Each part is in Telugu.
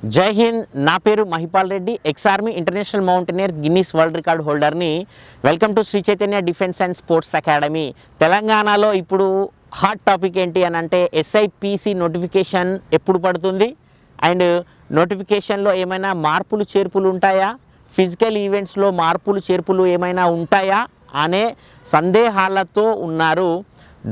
జై హింద్. నా పేరు Mahipal Reddy, ex army international mountaineer, Guinness world record హోల్డర్ని. Welcome to Sri Chaitanya defence and sports academy. తెలంగాణలో ఇప్పుడు హాట్ టాపిక్ ఏంటి అని అంటే SIPC నోటిఫికేషన్ ఎప్పుడు పడుతుంది అండ్ నోటిఫికేషన్లో ఏమైనా మార్పులు చేర్పులు ఉంటాయా, ఫిజికల్ ఈవెంట్స్లో మార్పులు చేర్పులు ఏమైనా ఉంటాయా అనే సందేహాలతో ఉన్నారు.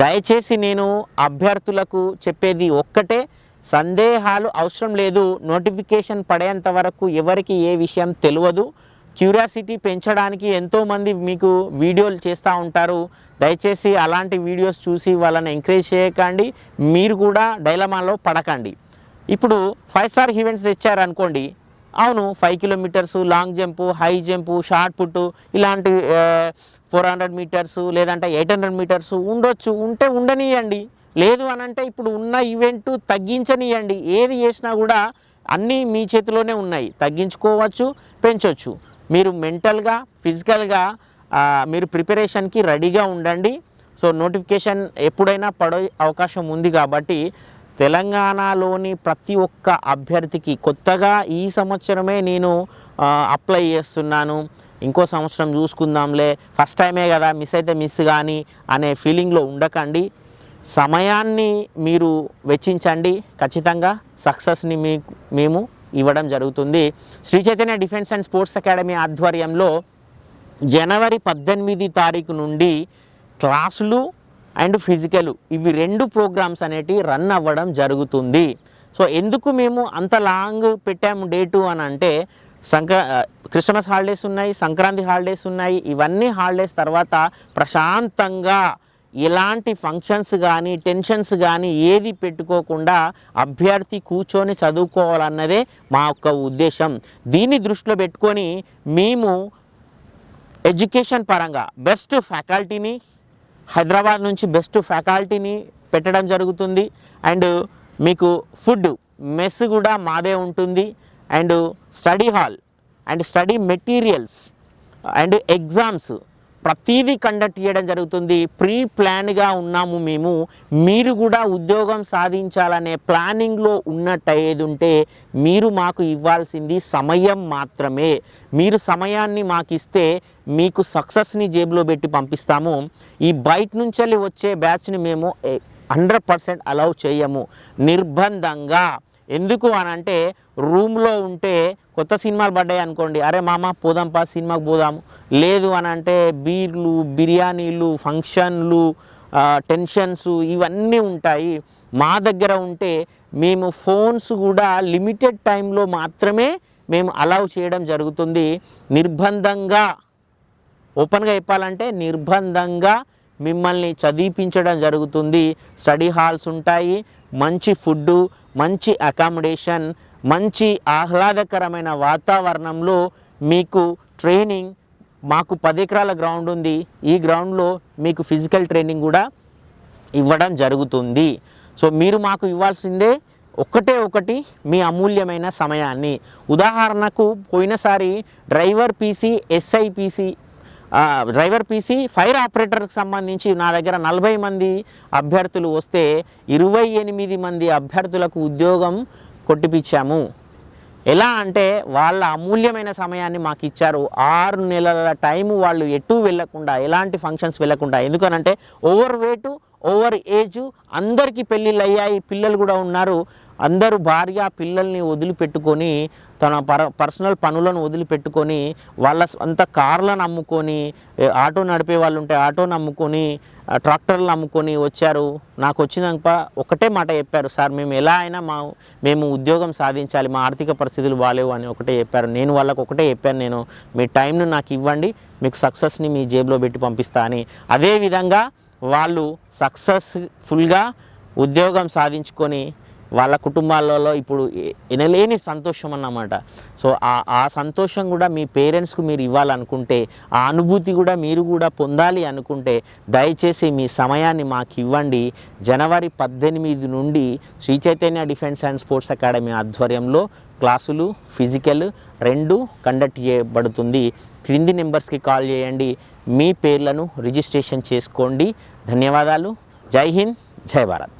దయచేసి నేను అభ్యర్థులకు చెప్పేది ఒక్కటే, సందేహాలు అవసరం లేదు. నోటిఫికేషన్ పడేంత వరకు ఎవరికి ఏ విషయం తెలియదు. క్యూరియాసిటీ పెంచడానికి ఎంతోమంది మీకు వీడియోలు చేస్తూ ఉంటారు. దయచేసి అలాంటి వీడియోస్ చూసి వాళ్ళని ఎంకరేజ్ చేయకండి, మీరు కూడా డైలమాలో పడకండి. ఇప్పుడు 5 స్టార్ ఈవెంట్స్ తెచ్చారనుకోండి, అవును 5 kilometres long jump, high jump, shot put, ఇలాంటి 400 మీటర్స్ లేదంటే 800 మీటర్స్ ఉండొచ్చు. ఉంటే ఉండనియండి, లేదు అని అంటే ఇప్పుడు ఉన్న ఈవెంట్ తగ్గించనియండి. ఏది చేసినా కూడా అన్నీ మీ చేతిలోనే ఉన్నాయి, తగ్గించుకోవచ్చు, పెంచవచ్చు. మీరు మెంటల్గా ఫిజికల్గా మీరు ప్రిపరేషన్కి రెడీగా ఉండండి. సో నోటిఫికేషన్ ఎప్పుడైనా పడే అవకాశం ఉంది కాబట్టి తెలంగాణలోని ప్రతి ఒక్క అభ్యర్థికి కొత్తగా ఈ సంవత్సరమే నేను అప్లై చేస్తున్నాను, ఇంకో సంవత్సరం చూసుకుందాంలే, ఫస్ట్ టైమే కదా, మిస్ అయితే మిస్ కానీ అనే ఫీలింగ్లో ఉండకండి. సమయాన్ని మీరు వెచ్చించండి, ఖచ్చితంగా సక్సెస్ని మేము ఇవ్వడం జరుగుతుంది. Shri Chaitanya defence and sports academy ఆధ్వర్యంలో జనవరి 18 తారీఖు నుండి క్లాసులు అండ్ ఫిజికల్, ఇవి 2 ప్రోగ్రామ్స్ అనేటివి రన్ అవ్వడం జరుగుతుంది. సో ఎందుకు మేము అంత లాంగ్ పెట్టాము డేటు అని అంటే క్రిస్మస్ హాలిడేస్ ఉన్నాయి, సంక్రాంతి హాలిడేస్ ఉన్నాయి. ఇవన్నీ హాలిడేస్ తర్వాత ప్రశాంతంగా ఎలాంటి ఫంక్షన్స్ కానీ టెన్షన్స్ కానీ ఏది పెట్టుకోకుండా అభ్యర్థి కూర్చొని చదువుకోవాలన్నదే మా యొక్క ఉద్దేశం. దీన్ని దృష్టిలో పెట్టుకొని మేము ఎడ్యుకేషన్ పరంగా బెస్ట్ ఫ్యాకల్టీని, హైదరాబాద్ నుంచి బెస్ట్ ఫ్యాకల్టీని పెట్టడం జరుగుతుంది. అండ్ మీకు ఫుడ్ మెస్ కూడా మాదే ఉంటుంది. And study hall and study materials and exams ప్రతిదీ కండక్ట్ చేయడం జరుగుతుంది. ప్రీ ప్లాన్గా ఉన్నాము మేము. మీరు కూడా ఉద్యోగం సాధించాలనే ప్లానింగ్లో ఉన్నట్టేది ఉంటే మీరు మాకు ఇవ్వాల్సింది సమయం మాత్రమే. మీరు సమయాన్ని మాకు ఇస్తే మీకు సక్సెస్ని జేబులో పెట్టి పంపిస్తాము. ఈ బయట నుంచి వచ్చే బ్యాచ్ని మేము 100% అలౌ చేయము, నిర్బంధంగా. ఎందుకు అని అంటే రూమ్లో ఉంటే కొత్త సినిమాలు పడ్డాయి అనుకోండి, అరే మామ పోదాంపా సినిమాకి పోదాము, లేదు అని అంటే బీర్లు, బిర్యానీలు, ఫంక్షన్లు, టెన్షన్స్ ఇవన్నీ ఉంటాయి. మా దగ్గర ఉంటే మేము ఫోన్స్ కూడా లిమిటెడ్ టైంలో మాత్రమే మేము అలౌ చేయడం జరుగుతుంది. నిర్బంధంగా, ఓపెన్గా చెప్పాలంటే నిర్బంధంగా మిమ్మల్ని చదివించడం జరుగుతుంది. స్టడీ హాల్స్ ఉంటాయి, మంచి ఫుడ్డు, మంచి అకామిడేషన్, మంచి ఆహ్లాదకరమైన వాతావరణంలో మీకు ట్రైనింగ్. మాకు 10 ఎకరాల గ్రౌండ్ ఉంది. ఈ గ్రౌండ్లో మీకు ఫిజికల్ ట్రైనింగ్ కూడా ఇవ్వడం జరుగుతుంది. సో మీరు మాకు ఇవ్వాల్సిందే ఒకటి మీ అమూల్యమైన సమయాన్ని. ఉదాహరణకు పోయినసారి డ్రైవర్ PC ఫైర్ ఆపరేటర్కి సంబంధించి నా దగ్గర 40 మంది అభ్యర్థులు వస్తే 28 మంది అభ్యర్థులకు ఉద్యోగం కొట్టిపించాము. ఎలా అంటే వాళ్ళ అమూల్యమైన సమయాన్ని మాకు ఇచ్చారు. 6 నెలల టైము వాళ్ళు ఎటు వెళ్ళకుండా, ఎలాంటి ఫంక్షన్స్ వెళ్ళకుండా. ఎందుకనంటే ఓవర్ వెయిట్, ఓవర్ ఏజ్, అందరికీ పెళ్ళిళ్ళు అయ్యాయి, పిల్లలు కూడా ఉన్నారు. అందరూ భార్య పిల్లల్ని వదిలిపెట్టుకొని, తన పర్సనల్ పనులను వదిలిపెట్టుకొని, వాళ్ళ సొంత కార్లను అమ్ముకొని, ఆటో నడిపే వాళ్ళు ఉంటే ఆటోను అమ్ముకొని, ట్రాక్టర్లు అమ్ముకొని వచ్చారు. నాకు వచ్చినాక ఒకటే మాట చెప్పారు, సార్ మేము ఎలా అయినా మేము ఉద్యోగం సాధించాలి, మా ఆర్థిక పరిస్థితులు బాగాలేవు అని ఒకటే చెప్పారు. నేను వాళ్ళకు ఒకటే చెప్పాను, నేను మీ టైంను నాకు ఇవ్వండి, మీకు సక్సెస్ని మీ జేబులో పెట్టి పంపిస్తా అని. అదేవిధంగా వాళ్ళు సక్సెస్ఫుల్గా ఉద్యోగం సాధించుకొని వాళ్ళ కుటుంబాలలో ఇప్పుడు ఎనలేని సంతోషం అన్నమాట. సో ఆ సంతోషం కూడా మీ పేరెంట్స్కు మీరు ఇవ్వాలనుకుంటే, ఆ అనుభూతి కూడా మీరు కూడా పొందాలి అనుకుంటే దయచేసి మీ సమయాన్ని మాకు ఇవ్వండి. జనవరి 18 నుండి Shri Chaitanya defence and sports academy ఆధ్వర్యంలో క్లాసులు, ఫిజికల్ 2 కండక్ట్ చేయబడుతుంది. క్రింది నెంబర్స్కి కాల్ చేయండి, మీ పేర్లను రిజిస్ట్రేషన్ చేసుకోండి. ధన్యవాదాలు. జై హింద్, జై భారత్.